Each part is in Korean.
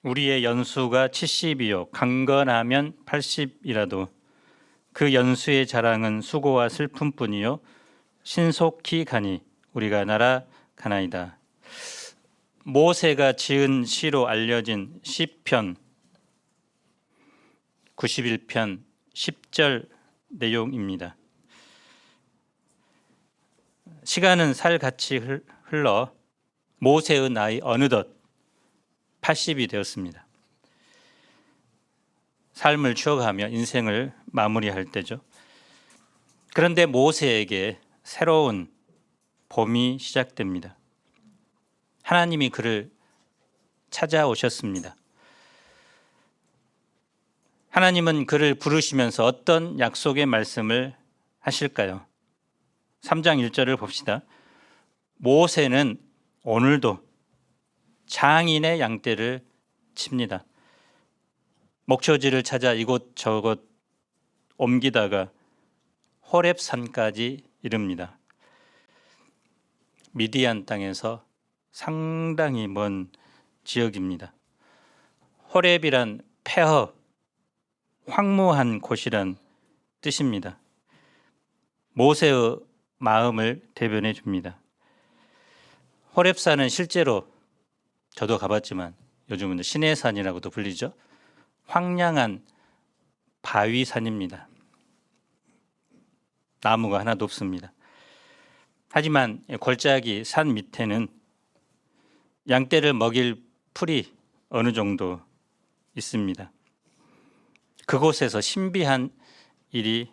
우리의 연수가 70이요 강건하면 80이라도 그 연수의 자랑은 수고와 슬픔뿐이요 신속히 가니 우리가 날아가나이다. 모세가 지은 시로 알려진 시편 91편 10절 내용입니다. 시간은 살같이 흘러 모세의 나이 어느덧 80이 되었습니다. 삶을 추억하며 인생을 마무리할 때죠. 그런데 모세에게 새로운 봄이 시작됩니다. 하나님이 그를 찾아오셨습니다. 하나님은 그를 부르시면서 어떤 약속의 말씀을 하실까요? 3장 1절을 봅시다. 모세는 오늘도 장인의 양떼를 칩니다. 목초지를 찾아 이곳저곳 옮기다가 호렙산까지 이릅니다. 미디안 땅에서 상당히 먼 지역입니다. 호렙이란 폐허, 황무한 곳이란 뜻입니다. 모세의 마음을 대변해 줍니다. 호렙산은 실제로 저도 가봤지만 요즘은 시내산이라고도 불리죠. 황량한 바위산입니다. 나무가 하나도 없습니다. 하지만 골짜기 산 밑에는 양떼를 먹일 풀이 어느 정도 있습니다. 그곳에서 신비한 일이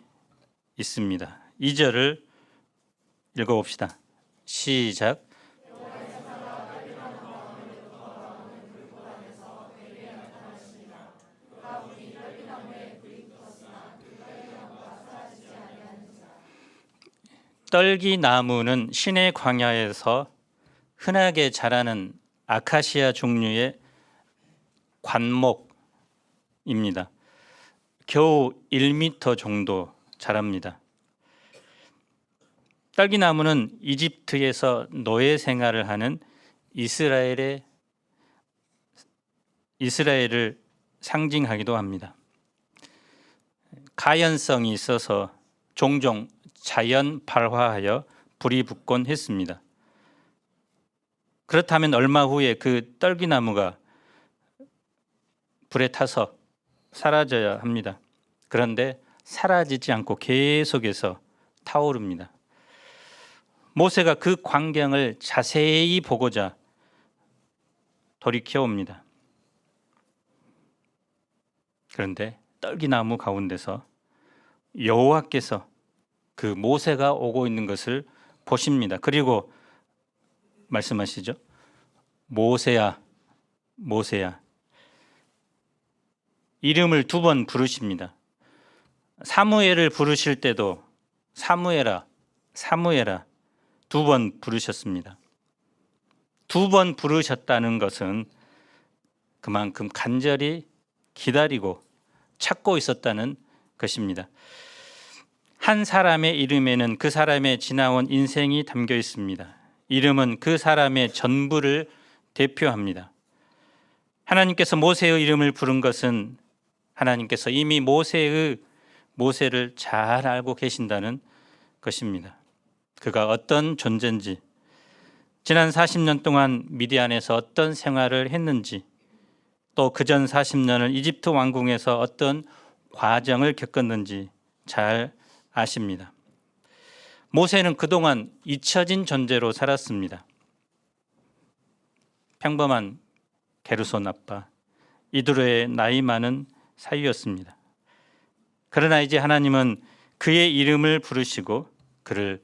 있습니다. 2절을 읽어봅시다. 시작. 떨기나무는 시내 광야에서 흔하게 자라는 아카시아 종류의 관목입니다. 겨우 1m 정도 자랍니다. 떨기나무는 이집트에서 노예 생활을 하는 이스라엘을 상징하기도 합니다. 가연성이 있어서 종종 자연 발화하여 불이 붙곤 했습니다. 그렇다면 얼마 후에 그 떨기나무가 불에 타서 사라져야 합니다. 그런데 사라지지 않고 계속해서 타오릅니다. 모세가 그 광경을 자세히 보고자 돌이켜 옵니다. 그런데 떨기나무 가운데서 여호와께서 그 모세가 오고 있는 것을 보십니다. 그리고 말씀하시죠. 모세야, 모세야. 이름을 2번 부르십니다. 사무엘을 부르실 때도 사무엘아, 사무엘아 2번 부르셨습니다. 2번 부르셨다는 것은 그만큼 간절히 기다리고 찾고 있었다는 것입니다. 한 사람의 이름에는 그 사람의 지나온 인생이 담겨 있습니다. 이름은 그 사람의 전부를 대표합니다. 하나님께서 모세의 이름을 부른 것은 하나님께서 이미 모세를 잘 알고 계신다는 것입니다. 그가 어떤 존재인지, 지난 40년 동안 미디안에서 어떤 생활을 했는지, 또 그전 40년을 이집트 왕궁에서 어떤 과정을 겪었는지 잘 아십니다. 모세는 그동안 잊혀진 존재로 살았습니다. 평범한 게르손 아빠, 이드로의 나이 많은 사위였습니다. 그러나 이제 하나님은 그의 이름을 부르시고 그를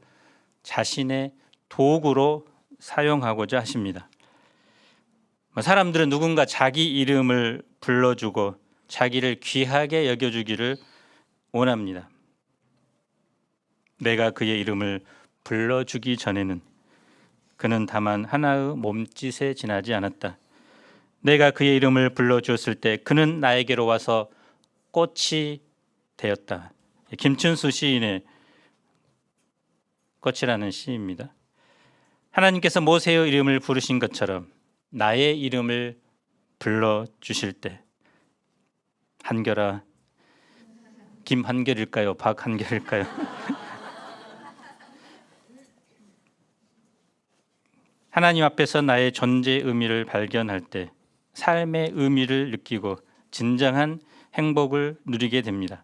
자신의 도구로 사용하고자 하십니다. 사람들은 누군가 자기 이름을 불러주고 자기를 귀하게 여겨주기를 원합니다. 내가 그의 이름을 불러주기 전에는 그는 다만 하나의 몸짓에 지나지 않았다. 내가 그의 이름을 불러주었을 때 그는 나에게로 와서 꽃이 되었다. 김춘수 시인의 꽃이라는 시입니다. 하나님께서 모세의 이름을 부르신 것처럼 나의 이름을 불러주실 때 한결아, 김한결일까요? 박한결일까요? 하나님 앞에서 나의 존재 의미를 발견할 때 삶의 의미를 느끼고 진정한 행복을 누리게 됩니다.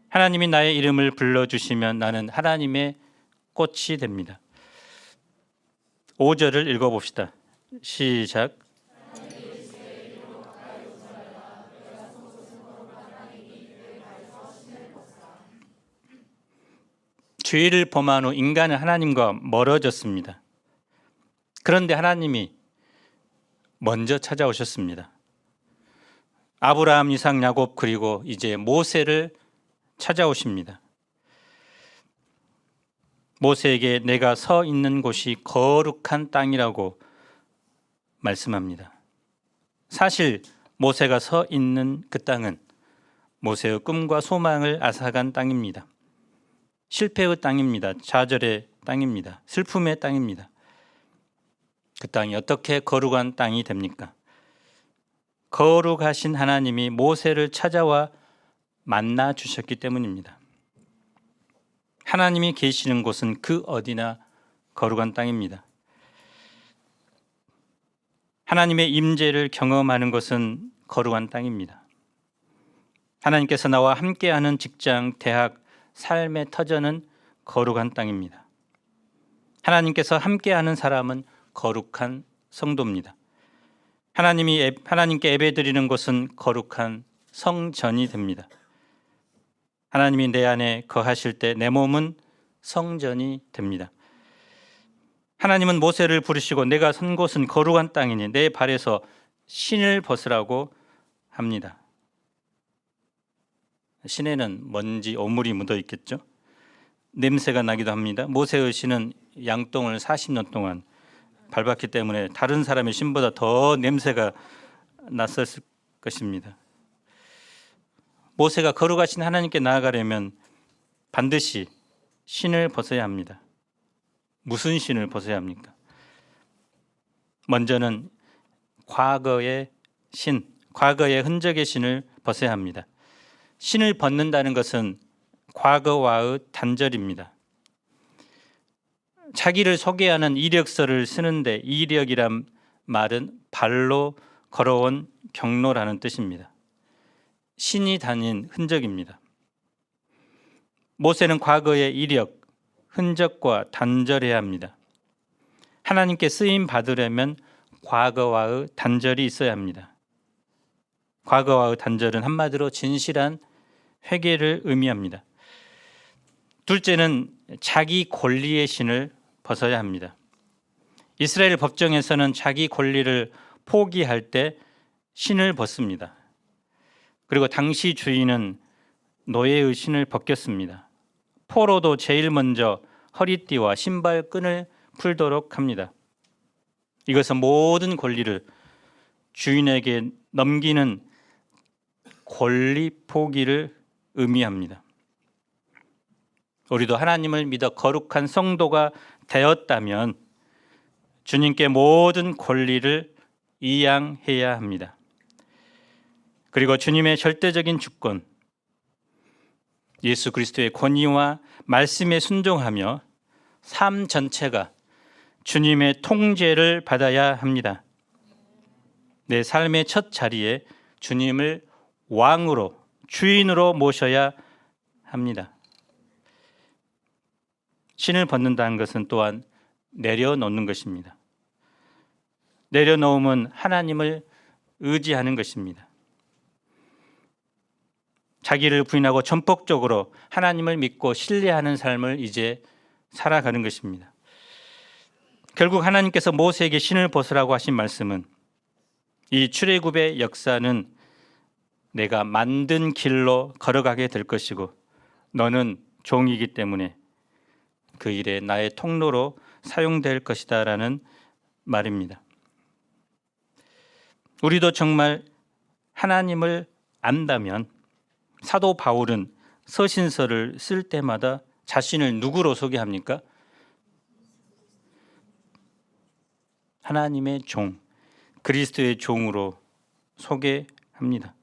하나님이 나의 이름을 불러주시면 나는 하나님의 꽃이 됩니다. 5절을 읽어봅시다. 시작. 죄를 범한 후 인간은 하나님과 멀어졌습니다. 그런데 하나님이 먼저 찾아오셨습니다. 아브라함, 이삭, 야곱 그리고 이제 모세를 찾아오십니다. 모세에게 내가 서 있는 곳이 거룩한 땅이라고 말씀합니다. 사실 모세가 서 있는 그 땅은 모세의 꿈과 소망을 앗아간 땅입니다. 실패의 땅입니다. 좌절의 땅입니다. 슬픔의 땅입니다. 그 땅이 어떻게 거룩한 땅이 됩니까? 거룩하신 하나님이 모세를 찾아와 만나 주셨기 때문입니다. 하나님이 계시는 곳은 그 어디나 거룩한 땅입니다. 하나님의 임재를 경험하는 것은 거룩한 땅입니다. 하나님께서 나와 함께하는 직장, 대학, 삶의 터전은 거룩한 땅입니다. 하나님께서 함께하는 사람은 거룩한 성도입니다. 하나님께 예배드리는 곳은 거룩한 성전이 됩니다. 하나님이 내 안에 거하실 때 내 몸은 성전이 됩니다. 하나님은 모세를 부르시고 내가 선 곳은 거룩한 땅이니 내 발에서 신을 벗으라고 합니다. 신에는 먼지, 오물이 묻어 있겠죠. 냄새가 나기도 합니다. 모세의 신은 양똥을 40년 동안 밟았기 때문에 다른 사람의 신보다 더 냄새가 났었을 것입니다. 모세가 거룩하신 하나님께 나아가려면 반드시 신을 벗어야 합니다. 무슨 신을 벗어야 합니까? 먼저는 과거의 신, 과거의 흔적의 신을 벗어야 합니다. 신을 벗는다는 것은 과거와의 단절입니다. 자기를 소개하는 이력서를 쓰는데 이력이란 말은 발로 걸어온 경로라는 뜻입니다. 신이 다닌 흔적입니다. 모세는 과거의 이력, 흔적과 단절해야 합니다. 하나님께 쓰임 받으려면 과거와의 단절이 있어야 합니다. 과거와의 단절은 한마디로 진실한 회개를 의미합니다. 둘째는 자기 권리의 신을 벗어야 합니다. 이스라엘 법정에서는 자기 권리를 포기할 때 신을 벗습니다. 그리고 당시 주인은 노예의 신을 벗겼습니다. 포로도 제일 먼저 허리띠와 신발끈을 풀도록 합니다. 이것은 모든 권리를 주인에게 넘기는 권리 포기를 의미합니다. 우리도 하나님을 믿어 거룩한 성도가 되었다면 주님께 모든 권리를 이양해야 합니다. 그리고 주님의 절대적인 주권, 예수 그리스도의 권위와 말씀에 순종하며 삶 전체가 주님의 통제를 받아야 합니다. 내 삶의 첫 자리에 주님을 왕으로, 주인으로 모셔야 합니다. 신을 벗는다는 것은 또한 내려놓는 것입니다. 내려놓음은 하나님을 의지하는 것입니다. 자기를 부인하고 전폭적으로 하나님을 믿고 신뢰하는 삶을 이제 살아가는 것입니다. 결국 하나님께서 모세에게 신을 벗으라고 하신 말씀은 이 출애굽의 역사는 내가 만든 길로 걸어가게 될 것이고 너는 종이기 때문에 그 일에 나의 통로로 사용될 것이다 라는 말입니다. 우리도 정말 하나님을 안다면 사도 바울은 서신서를 쓸 때마다 자신을 누구로 소개합니까? 하나님의 종, 그리스도의 종으로 소개합니다.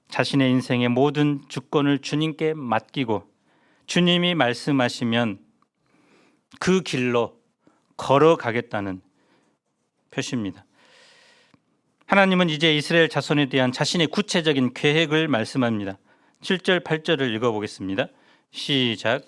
자신의 인생의 모든 주권을 주님께 맡기고 주님이 말씀하시면 그 길로 걸어가겠다는 표시입니다. 하나님은 이제 이스라엘 자손에 대한 자신의 구체적인 계획을 말씀합니다. 7절, 8절을 읽어보겠습니다. 시작.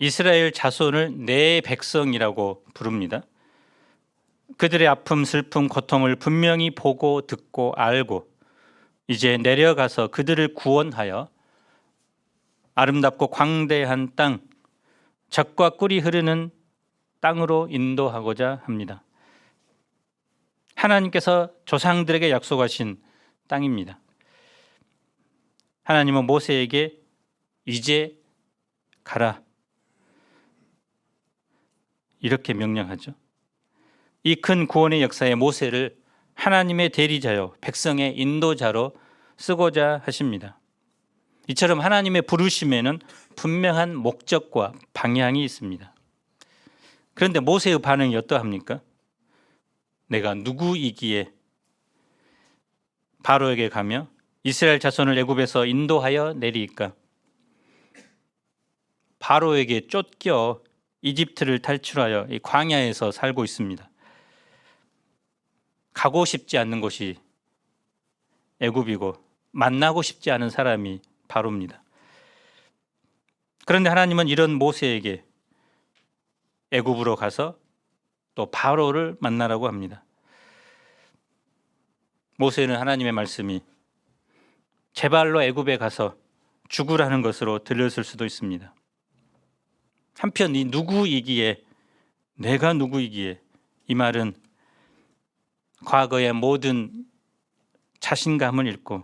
이스라엘 자손을 내 백성이라고 부릅니다. 그들의 아픔, 슬픔, 고통을 분명히 보고 듣고 알고 이제 내려가서 그들을 구원하여 아름답고 광대한 땅, 젖과 꿀이 흐르는 땅으로 인도하고자 합니다. 하나님께서 조상들에게 약속하신 땅입니다. 하나님은 모세에게 이제 가라 이렇게 명령하죠. 이 큰 구원의 역사에 모세를 하나님의 대리자요 백성의 인도자로 쓰고자 하십니다. 이처럼 하나님의 부르심에는 분명한 목적과 방향이 있습니다. 그런데 모세의 반응이 어떠합니까? 내가 누구이기에 바로에게 가며 이스라엘 자손을 애굽에서 인도하여 내리까? 바로에게 쫓겨 이집트를 탈출하여 이 광야에서 살고 있습니다. 가고 싶지 않는 곳이 애굽이고 만나고 싶지 않은 사람이 바로입니다. 그런데 하나님은 이런 모세에게 애굽으로 가서 또 바로를 만나라고 합니다. 모세는 하나님의 말씀이 제발로 애굽에 가서 죽으라는 것으로 들렸을 수도 있습니다. 한편 이 누구이기에, 내가 누구이기에, 이 말은 과거의 모든 자신감을 잃고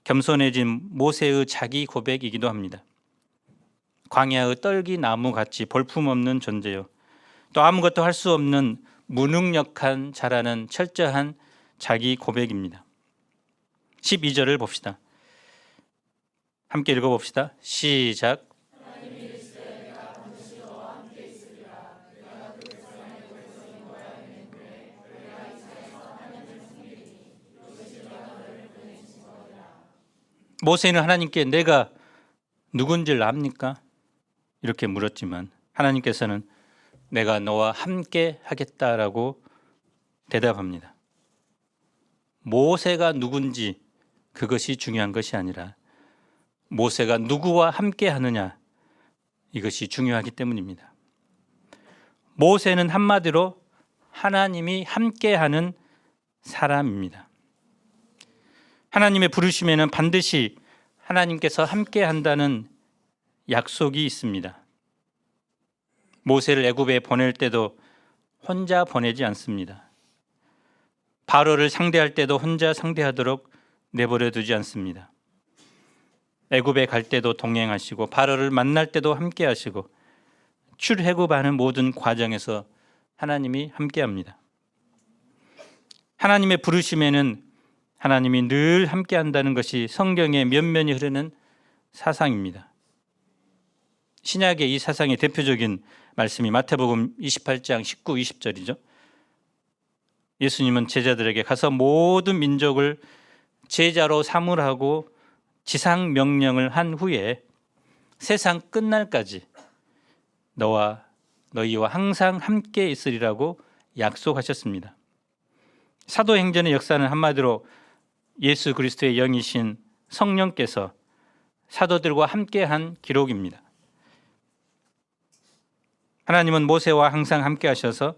겸손해진 모세의 자기 고백이기도 합니다. 광야의 떨기나무 같이 볼품없는 존재요, 또 아무것도 할 수 없는 무능력한 자라는 철저한 자기 고백입니다. 12절을 봅시다. 함께 읽어봅시다. 시작. 모세는 하나님께 내가 누군지를 압니까? 이렇게 물었지만 하나님께서는 내가 너와 함께 하겠다라고 대답합니다. 모세가 누군지 그것이 중요한 것이 아니라 모세가 누구와 함께 하느냐, 이것이 중요하기 때문입니다. 모세는 한마디로 하나님이 함께하는 사람입니다. 하나님의 부르심에는 반드시 하나님께서 함께한다는 약속이 있습니다. 모세를 애굽에 보낼 때도 혼자 보내지 않습니다. 바로를 상대할 때도 혼자 상대하도록 내버려 두지 않습니다. 애굽에 갈 때도 동행하시고 바로를 만날 때도 함께 하시고 출애굽하는 모든 과정에서 하나님이 함께합니다. 하나님의 부르심에는 하나님이 늘 함께한다는 것이 성경의 면면이 흐르는 사상입니다. 신약의 이 사상의 대표적인 말씀이 마태복음 28장 19, 20절이죠. 예수님은 제자들에게 가서 모든 민족을 제자로 삼으라고 지상 명령을 한 후에 세상 끝날까지 너희와 항상 함께 있으리라고 약속하셨습니다. 사도행전의 역사는 한마디로 예수 그리스도의 영이신 성령께서 사도들과 함께한 기록입니다. 하나님은 모세와 항상 함께 하셔서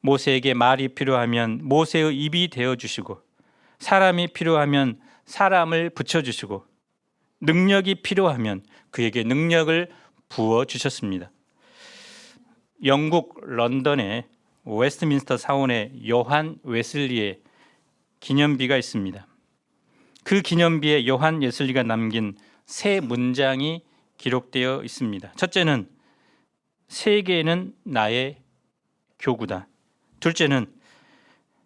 모세에게 말이 필요하면 모세의 입이 되어주시고 사람이 필요하면 사람을 붙여주시고 능력이 필요하면 그에게 능력을 부어주셨습니다. 영국 런던의 웨스트민스터 사원의 요한 웨슬리의 기념비가 있습니다. 그 기념비에 요한 웨슬리가 남긴 세 문장이 기록되어 있습니다. 첫째는 세계는 나의 교구다. 둘째는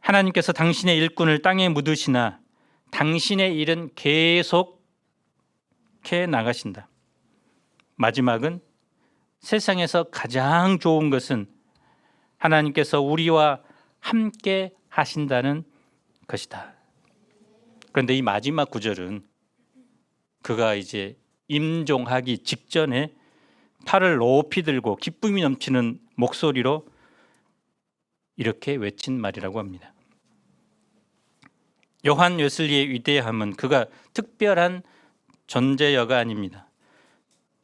하나님께서 당신의 일꾼을 땅에 묻으시나 당신의 일은 계속해 나가신다. 마지막은 세상에서 가장 좋은 것은 하나님께서 우리와 함께 하신다는 것이다. 그런데 이 마지막 구절은 그가 이제 임종하기 직전에 팔을 높이 들고 기쁨이 넘치는 목소리로 이렇게 외친 말이라고 합니다. 요한 웨슬리의 위대함은 그가 특별한 존재여가 아닙니다.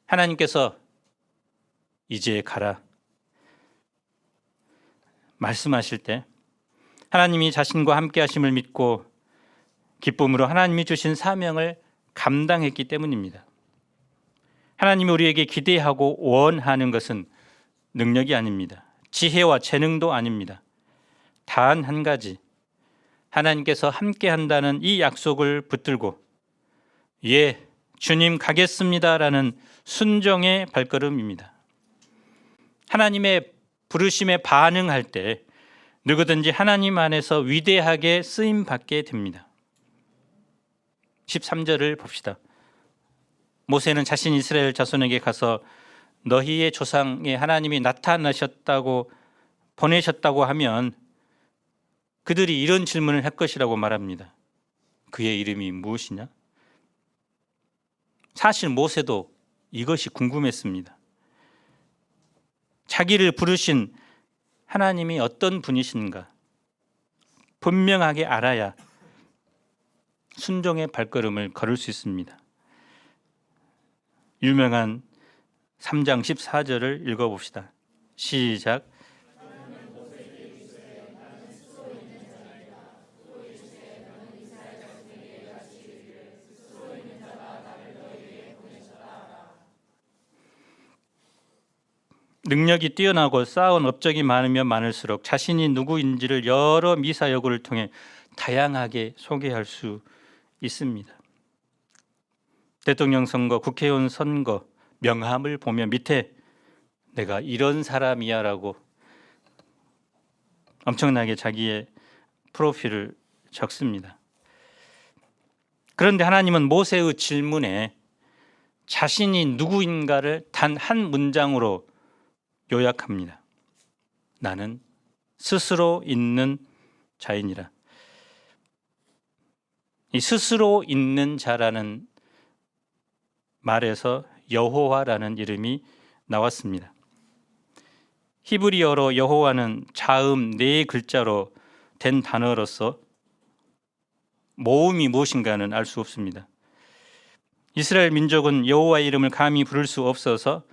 하나님께서 이제 가라 말씀하실 때 하나님이 자신과 함께 하심을 믿고 기쁨으로 하나님이 주신 사명을 감당했기 때문입니다. 하나님이 우리에게 기대하고 원하는 것은 능력이 아닙니다. 지혜와 재능도 아닙니다. 단 한 가지, 하나님께서 함께 한다는 이 약속을 붙들고 예, 주님 가겠습니다라는 순종의 발걸음입니다. 하나님의 부르심에 반응할 때 누구든지 하나님 안에서 위대하게 쓰임 받게 됩니다. 13절을 봅시다. 모세는 자신 이스라엘 자손에게 가서 너희의 조상에 하나님이 나타나셨다고 보내셨다고 하면 그들이 이런 질문을 할 것이라고 말합니다. 그의 이름이 무엇이냐? 사실 모세도 이것이 궁금했습니다. 자기를 부르신 하나님이 어떤 분이신가 분명하게 알아야 순종의 발걸음을 걸을 수 있습니다. 유명한 3장 14절을 읽어봅시다. 시작. 능력이 뛰어나고 쌓은 업적이 많으면 많을수록 자신이 누구인지를 여러 미사여구를 통해 다양하게 소개할 수 있습니다. 대통령 선거, 국회의원 선거 명함을 보면 밑에 내가 이런 사람이야 라고 엄청나게 자기의 프로필을 적습니다. 그런데 하나님은 모세의 질문에 자신이 누구인가를 단 한 문장으로 요약합니다. 나는 스스로 있는 자이니라. 이 스스로 있는 자라는 말에서 여호와라는 이름이 나왔습니다. 히브리어로 여호와는 자음 네 글자로 된 단어로서 모음이 무엇인가는 알 수 없습니다. 이스라엘 민족은 여호와의 이름을 감히 부를 수 없어서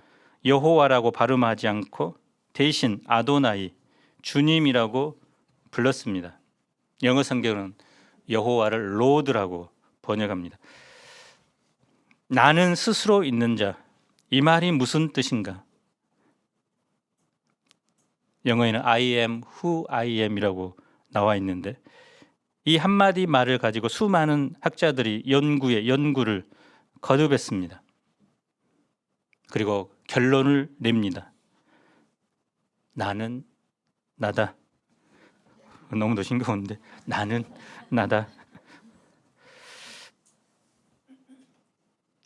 여호와라고 발음하지 않고 대신 아도나이, 주님이라고 불렀습니다. 영어 성경은 여호와를 로드라고 번역합니다. 나는 스스로 있는 자, 이 말이 무슨 뜻인가? 영어에는 I am who I am 이라고 나와 있는데 이 한마디 말을 가지고 수많은 학자들이 연구를 거듭했습니다. 그리고 결론을 냅니다. 나는 나다. 너무 싱거운데 나는 나다.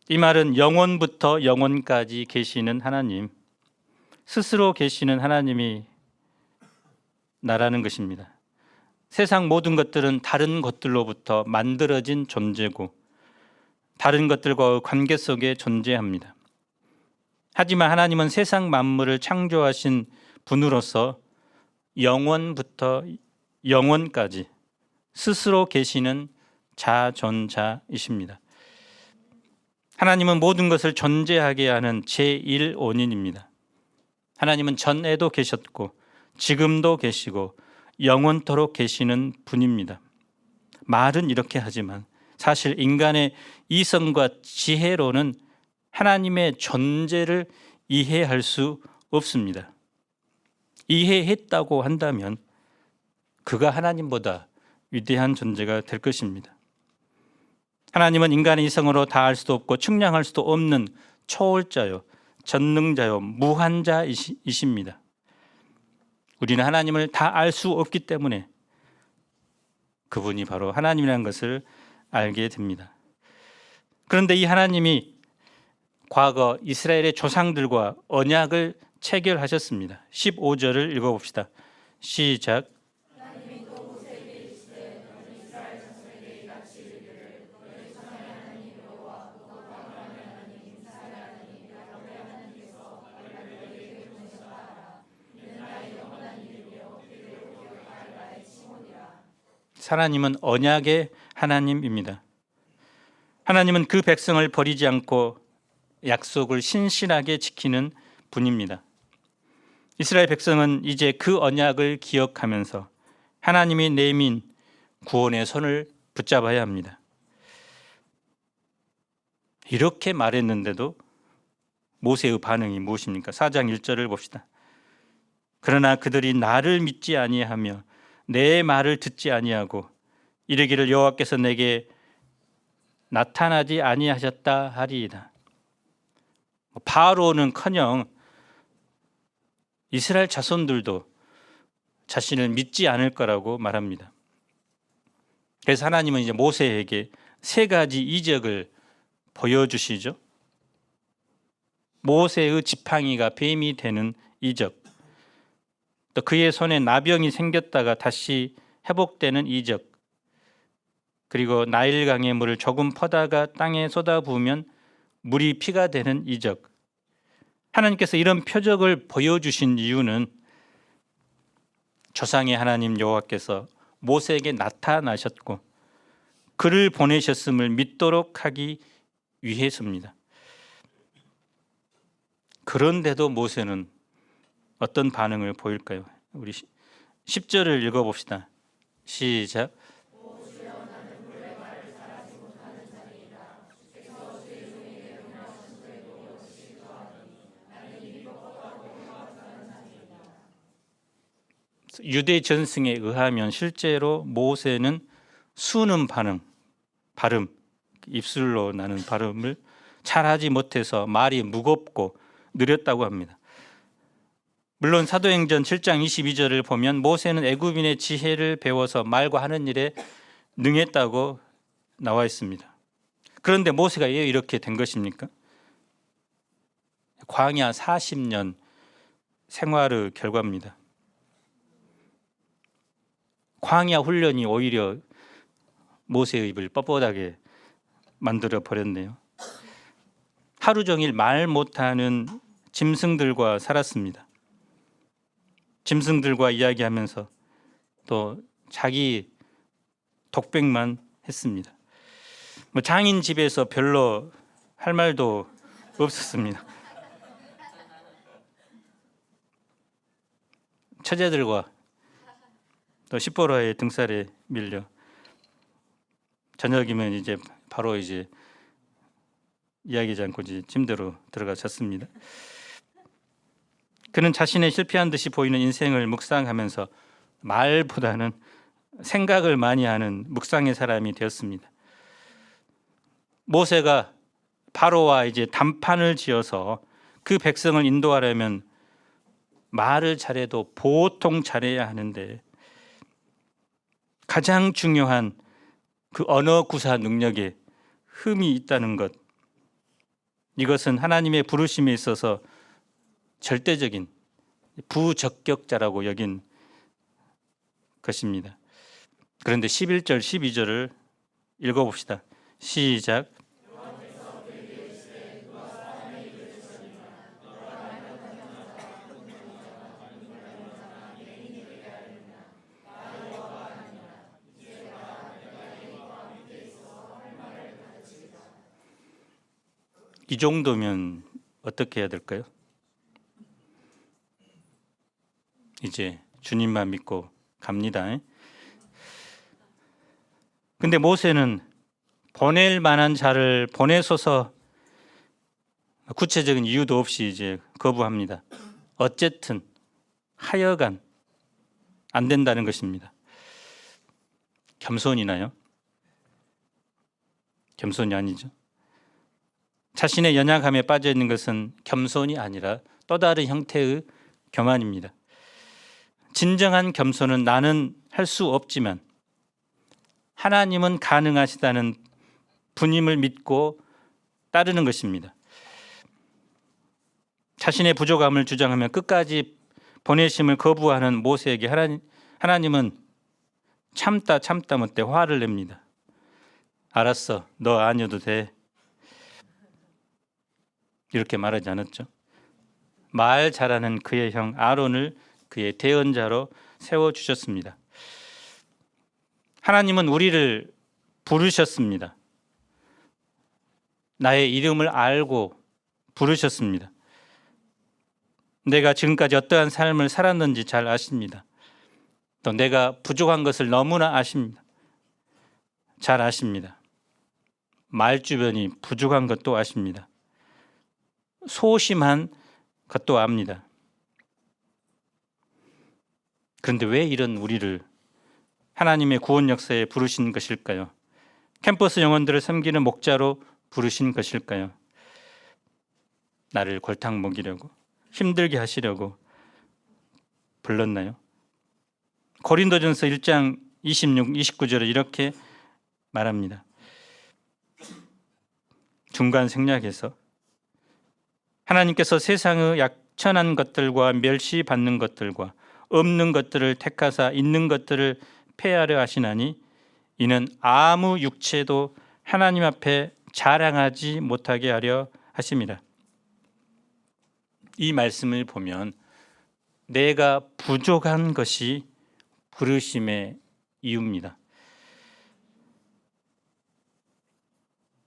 이 말은 영원부터 영원까지 계시는 하나님, 스스로 계시는 하나님이 나라는 것입니다. 세상 모든 것들은 다른 것들로부터 만들어진 존재고 다른 것들과의 관계 속에 존재합니다. 하지만 하나님은 세상 만물을 창조하신 분으로서 영원부터 영원까지 스스로 계시는 자존자이십니다. 하나님은 모든 것을 존재하게 하는 제1원인입니다. 하나님은 전에도 계셨고 지금도 계시고 영원토록 계시는 분입니다. 말은 이렇게 하지만 사실 인간의 이성과 지혜로는 하나님의 존재를 이해할 수 없습니다. 이해했다고 한다면 그가 하나님보다 위대한 존재가 될 것입니다. 하나님은 인간의 이성으로 다 알 수도 없고 측량할 수도 없는 초월자요, 전능자요, 무한자이십니다. 우리는 하나님을 다 알 수 없기 때문에 그분이 바로 하나님이라는 것을 알게 됩니다. 그런데 이 하나님이 과거 이스라엘의 조상들과 언약을 체결하셨습니다. 15절을 읽어봅시다. 시작. 하나님은 언약의 하나님입니다. 하나님은 그 백성을 버리지 않고 약속을 신실하게 지키는 분입니다. 이스라엘 백성은 이제 그 언약을 기억하면서 하나님이 내민 구원의 손을 붙잡아야 합니다. 이렇게 말했는데도 모세의 반응이 무엇입니까? 4장 1절을 봅시다. 그러나 그들이 나를 믿지 아니하며 내 말을 듣지 아니하고 이르기를 여호와께서 내게 나타나지 아니하셨다 하리이다. 바로는커녕 이스라엘 자손들도 자신을 믿지 않을 거라고 말합니다. 그래서 하나님은 이제 모세에게 세 가지 이적을 보여주시죠. 모세의 지팡이가 뱀이 되는 이적, 또 그의 손에 나병이 생겼다가 다시 회복되는 이적, 그리고 나일강의 물을 조금 퍼다가 땅에 쏟아부으면 물이 피가 되는 이적. 하나님께서 이런 표적을 보여주신 이유는 조상의 하나님 여호와께서 모세에게 나타나셨고 그를 보내셨음을 믿도록 하기 위해서입니다. 그런데도 모세는 어떤 반응을 보일까요? 우리 10절을 읽어봅시다. 시작. 유대 전승에 의하면 실제로 모세는 수는 발음, 입술로 나는 발음을 잘하지 못해서 말이 무겁고 느렸다고 합니다. 물론 사도행전 7장 22절을 보면 모세는 애굽인의 지혜를 배워서 말과 하는 일에 능했다고 나와 있습니다. 그런데 모세가 왜 이렇게 된 것입니까? 광야 40년 생활의 결과입니다. 광야 훈련이 오히려 모세의 입을 뻣뻣하게 만들어 버렸네요. 하루 종일 말 못하는 짐승들과 살았습니다. 짐승들과 이야기하면서 또 자기 독백만 했습니다. 장인 집에서 별로 할 말도 없었습니다. 처제들과 또 시보라의 등살에 밀려 저녁이면 이제 바로 이제 이야기하지 않고 이제 침대로 들어가 잤습니다. 그는 자신의 실패한 듯이 보이는 인생을 묵상하면서 말보다는 생각을 많이 하는 묵상의 사람이 되었습니다. 모세가 바로와 이제 담판을 지어서 그 백성을 인도하려면 말을 잘해도 보통 잘해야 하는데 가장 중요한 그 언어 구사 능력에 흠이 있다는 것, 이것은 하나님의 부르심에 있어서 절대적인 부적격자라고 여긴 것입니다. 그런데 11절 12절을 읽어봅시다. 시작. 이 정도면 어떻게 해야 될까요? 이제 주님만 믿고 갑니다. 근데 모세는 보낼 만한 자를 보내소서 구체적인 이유도 없이 이제 거부합니다. 어쨌든 하여간 안 된다는 것입니다. 겸손이나요? 겸손이 아니죠. 자신의 연약함에 빠져 있는 것은 겸손이 아니라 또 다른 형태의 교만입니다. 진정한 겸손은 나는 할 수 없지만 하나님은 가능하시다는 분임을 믿고 따르는 것입니다. 자신의 부족함을 주장하며 끝까지 보내심을 거부하는 모세에게 하나님은 참다 못해 화를 냅니다. 알았어, 너 아니어도 돼. 이렇게 말하지 않았죠. 말 잘하는 그의 형 아론을 그의 대언자로 세워주셨습니다. 하나님은 우리를 부르셨습니다. 나의 이름을 알고 부르셨습니다. 내가 지금까지 어떠한 삶을 살았는지 잘 아십니다. 또 내가 부족한 것을 너무나 아십니다. 잘 아십니다. 말주변이 부족한 것도 아십니다. 소심한 것도 압니다. 그런데 왜 이런 우리를 하나님의 구원 역사에 부르신 것일까요? 캠퍼스 영혼들을 섬기는 목자로 부르신 것일까요? 나를 골탕 먹이려고, 힘들게 하시려고 불렀나요? 고린도전서 1장 26, 29절에 이렇게 말합니다. 중간 생략에서 하나님께서 세상의 약천한 것들과 멸시받는 것들과 없는 것들을 택하사 있는 것들을 폐하려 하시나니 이는 아무 육체도 하나님 앞에 자랑하지 못하게 하려 하심이라. 이 말씀을 보면 내가 부족한 것이 부르심의 이유입니다.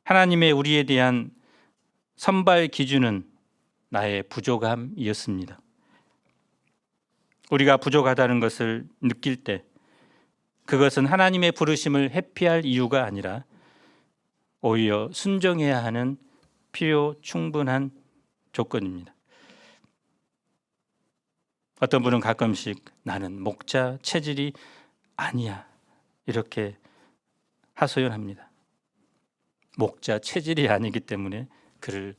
하나님의 우리에 대한 선발 기준은 나의 부족함이었습니다. 우리가 부족하다는 것을 느낄 때 그것은 하나님의 부르심을 회피할 이유가 아니라 오히려 순종해야 하는 필요 충분한 조건입니다. 어떤 분은 가끔씩 나는 목자 체질이 아니야 이렇게 하소연합니다. 목자 체질이 아니기 때문에 그를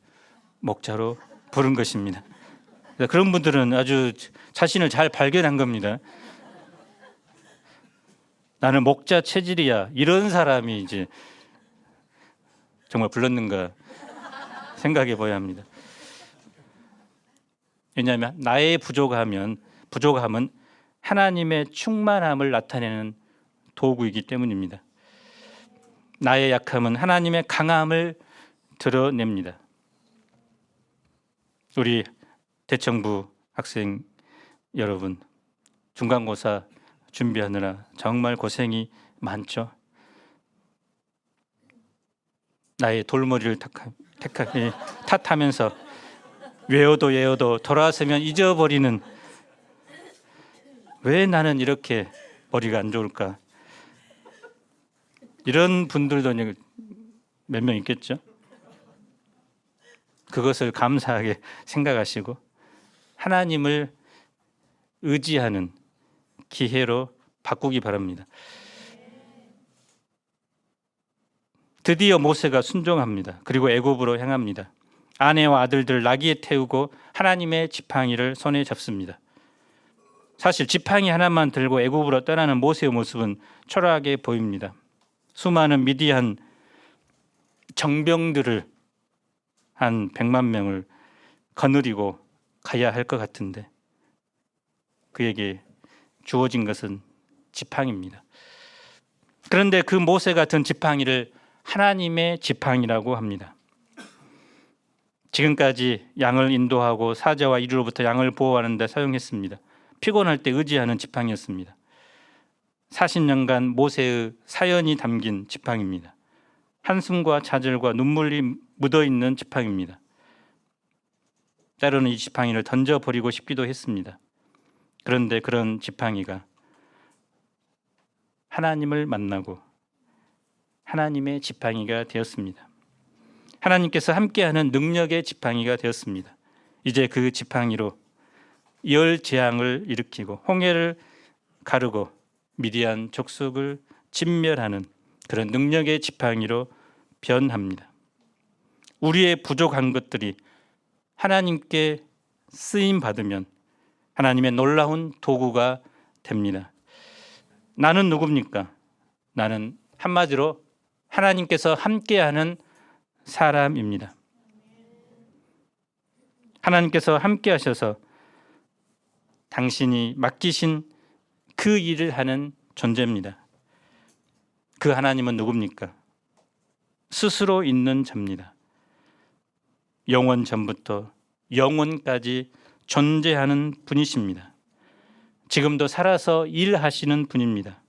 목자로 부른 것입니다. 그런 분들은 아주 자신을 잘 발견한 겁니다. 나는 목자 체질이야 이런 사람이 이제 정말 불렀는가 생각해 봐야 합니다. 왜냐하면 나의 부족함은 하나님의 충만함을 나타내는 도구이기 때문입니다. 나의 약함은 하나님의 강함을 드러냅니다. 우리 대청부 학생 여러분, 중간고사 준비하느라 정말 고생이 많죠. 나의 돌머리를 탓하면서 외워도 돌아서면 잊어버리는, 왜 나는 이렇게 머리가 안 좋을까? 이런 분들도 몇 명 있겠죠. 그것을 감사하게 생각하시고 하나님을 의지하는 기회로 바꾸기 바랍니다. 드디어 모세가 순종합니다. 그리고 애굽으로 향합니다. 아내와 아들들 나귀에 태우고 하나님의 지팡이를 손에 잡습니다. 사실 지팡이 하나만 들고 애굽으로 떠나는 모세의 모습은 초라하게 보입니다. 수많은 미디안 정병들을 한 100만 명을 거느리고 가야 할 것 같은데 그에게 주어진 것은 지팡이입니다. 그런데 그 모세가 든 지팡이를 하나님의 지팡이라고 합니다. 지금까지 양을 인도하고 사자와 이리로부터 양을 보호하는 데 사용했습니다. 피곤할 때 의지하는 지팡이였습니다. 40년간 모세의 사연이 담긴 지팡이입니다. 한숨과 좌절과 눈물이 묻어있는 지팡이입니다. 때로는 이 지팡이를 던져버리고 싶기도 했습니다. 그런데 그런 지팡이가 하나님을 만나고 하나님의 지팡이가 되었습니다. 하나님께서 함께하는 능력의 지팡이가 되었습니다. 이제 그 지팡이로 열 재앙을 일으키고 홍해를 가르고 미디안 족속을 진멸하는 그런 능력의 지팡이로 변합니다. 우리의 부족한 것들이 하나님께 쓰임 받으면 하나님의 놀라운 도구가 됩니다. 나는 누굽니까? 나는 한마디로 하나님께서 함께하는 사람입니다. 하나님께서 함께 하셔서 당신이 맡기신 그 일을 하는 존재입니다. 그 하나님은 누굽니까? 스스로 있는 자입니다. 영원 전부터 영원까지 존재하는 분이십니다. 지금도 살아서 일하시는 분입니다.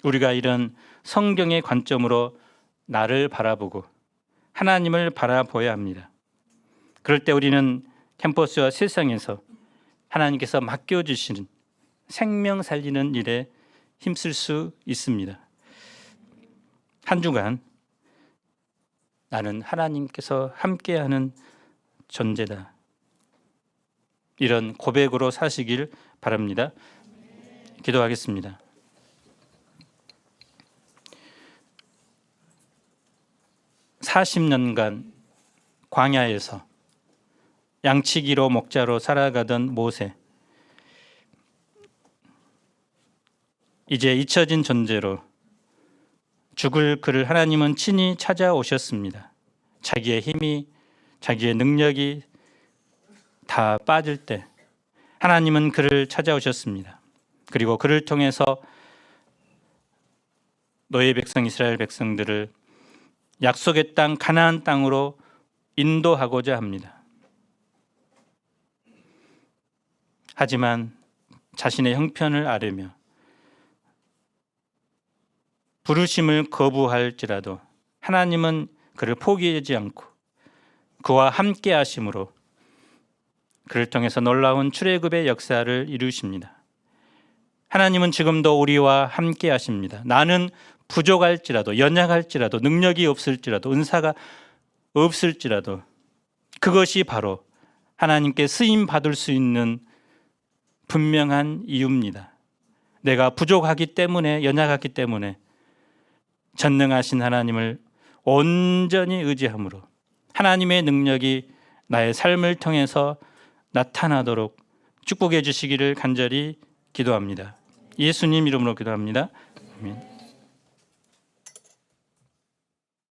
우리가 이런 성경의 관점으로 나를 바라보고 하나님을 바라보아야 합니다. 그럴 때 우리는 캠퍼스와 세상에서 하나님께서 맡겨주시는 생명 살리는 일에 힘쓸 수 있습니다. 한 주간 나는 하나님께서 함께하는 존재다. 이런 고백으로 사시길 바랍니다. 기도하겠습니다. (40년간) 광야에서 양치기로 목자로 살아가던 모세, 이제 잊혀진 존재로 죽을 그를 하나님은 친히 찾아오셨습니다. 자기의 힘이, 자기의 능력이 다 빠질 때 하나님은 그를 찾아오셨습니다. 그리고 그를 통해서 너의 백성 이스라엘 백성들을 약속의 땅 가나안 땅으로 인도하고자 합니다. 하지만 자신의 형편을 아뢰며 부르심을 거부할지라도 하나님은 그를 포기하지 않고 그와 함께 하심으로 그를 통해서 놀라운 출애굽의 역사를 이루십니다. 하나님은 지금도 우리와 함께 하십니다. 나는 부족할지라도, 연약할지라도, 능력이 없을지라도, 은사가 없을지라도 그것이 바로 하나님께 쓰임 받을 수 있는 분명한 이유입니다. 내가 부족하기 때문에, 연약하기 때문에 전능하신 하나님을 온전히 의지함으로 하나님의 능력이 나의 삶을 통해서 나타나도록 축복해 주시기를 간절히 기도합니다. 예수님 이름으로 기도합니다. 아멘.